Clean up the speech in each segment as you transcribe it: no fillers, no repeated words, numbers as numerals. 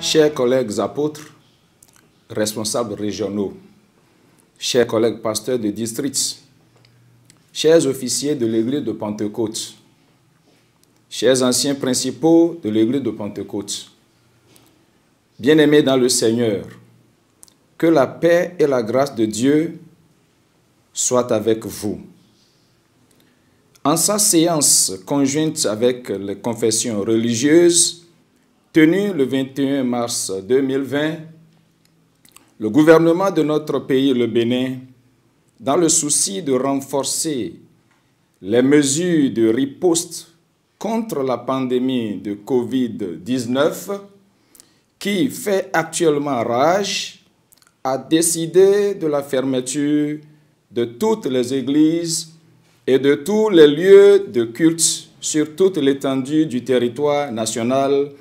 Chers collègues apôtres, responsables régionaux, chers collègues pasteurs de districts, chers officiers de l'église de Pentecôte, chers anciens principaux de l'église de Pentecôte, bien-aimés dans le Seigneur, que la paix et la grâce de Dieu soient avec vous. En sa séance conjointe avec les confessions religieuses, tenue le 21 mars 2020, le gouvernement de notre pays, le Bénin, dans le souci de renforcer les mesures de riposte contre la pandémie de Covid-19, qui fait actuellement rage, a décidé de la fermeture de toutes les églises et de tous les lieux de culte sur toute l'étendue du territoire national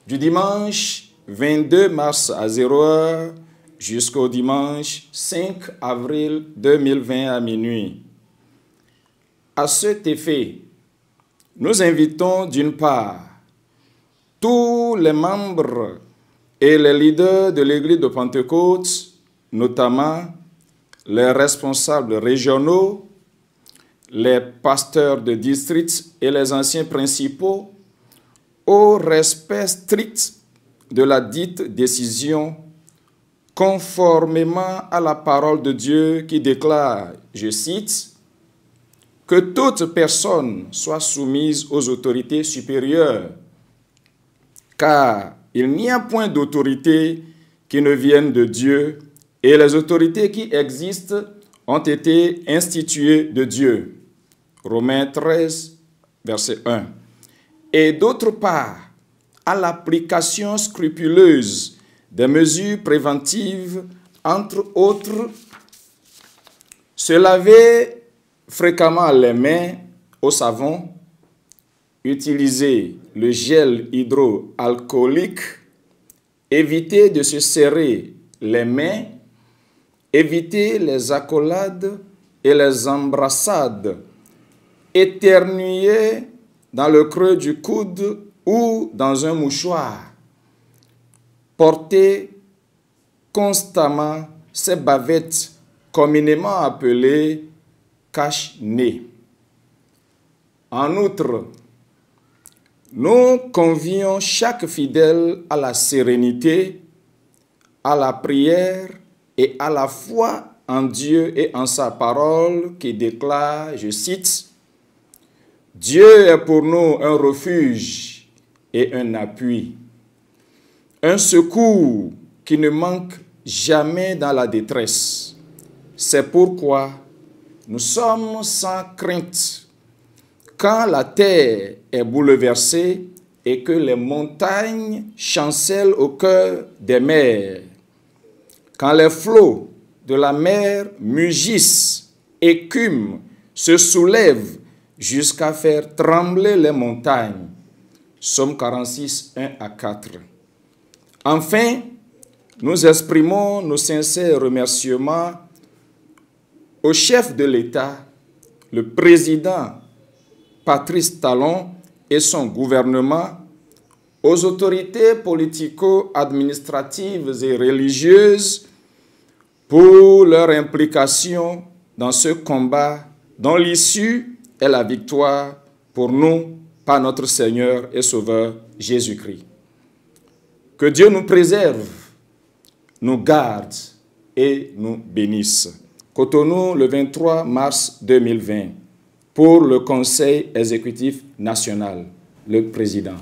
du dimanche 22 mars à 0h jusqu'au dimanche 5 avril 2020 à minuit. À cet effet, nous invitons d'une part tous les membres et les leaders de l'église de Pentecôte, notamment les responsables régionaux, les pasteurs de districts et les anciens principaux, au respect strict de la dite décision, conformément à la parole de Dieu qui déclare, je cite, « Que toute personne soit soumise aux autorités supérieures, car il n'y a point d'autorité qui ne vienne de Dieu, et les autorités qui existent ont été instituées de Dieu. » Romains 13, verset 1. Et d'autre part, à l'application scrupuleuse des mesures préventives, entre autres, se laver fréquemment les mains au savon, utiliser le gel hydroalcoolique, éviter de se serrer les mains, éviter les accolades et les embrassades, éternuer dans le creux du coude ou dans un mouchoir, porter constamment ces bavettes communément appelées cache-nez. En outre, nous convions chaque fidèle à la sérénité, à la prière et à la foi en Dieu et en sa parole qui déclare, je cite, « Dieu est pour nous un refuge et un appui, un secours qui ne manque jamais dans la détresse. C'est pourquoi nous sommes sans crainte quand la terre est bouleversée et que les montagnes chancellent au cœur des mers, quand les flots de la mer mugissent, écument, se soulèvent jusqu'à faire trembler les montagnes. » Psaume 46, 1 à 4. Enfin, nous exprimons nos sincères remerciements au chef de l'État, le président Patrice Talon et son gouvernement, aux autorités politico-administratives et religieuses pour leur implication dans ce combat dont l'issue est la victoire pour nous par notre Seigneur et Sauveur Jésus-Christ. Que Dieu nous préserve, nous garde et nous bénisse. Cotonou, le 23 mars 2020, pour le Conseil exécutif national, le président.